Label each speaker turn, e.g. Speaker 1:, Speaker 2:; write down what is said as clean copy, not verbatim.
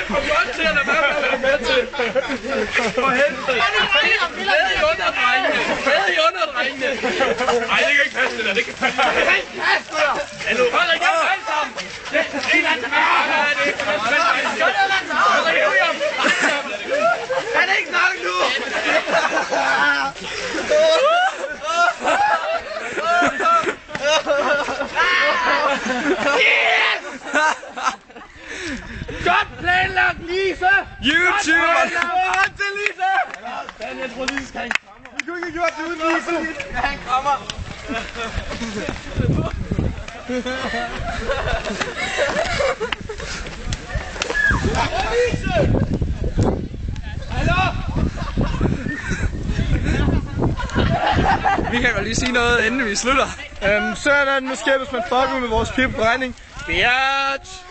Speaker 1: For godt til at lade være med til. For helvede. Med i underdrengene. Med i underdrengene. Ej, det kan ikke passe det der. Det kan passe det der. Hallo, hold da gerne alle sammen. Det er en han er ikke nok nu. Godt planlagt, Lise!
Speaker 2: YouTube!
Speaker 1: Hånd til Lise!
Speaker 2: Jeg tror Lise skal have en krammer. Vi kunne ikke have gjort det uden Lise.
Speaker 1: Ja, han krammer. Lise! Hallo?
Speaker 2: Vi kan godt lige sige noget, inden vi slutter. Sådan, nu sker hvis man fucker med vores pip på regning.
Speaker 1: Biatch!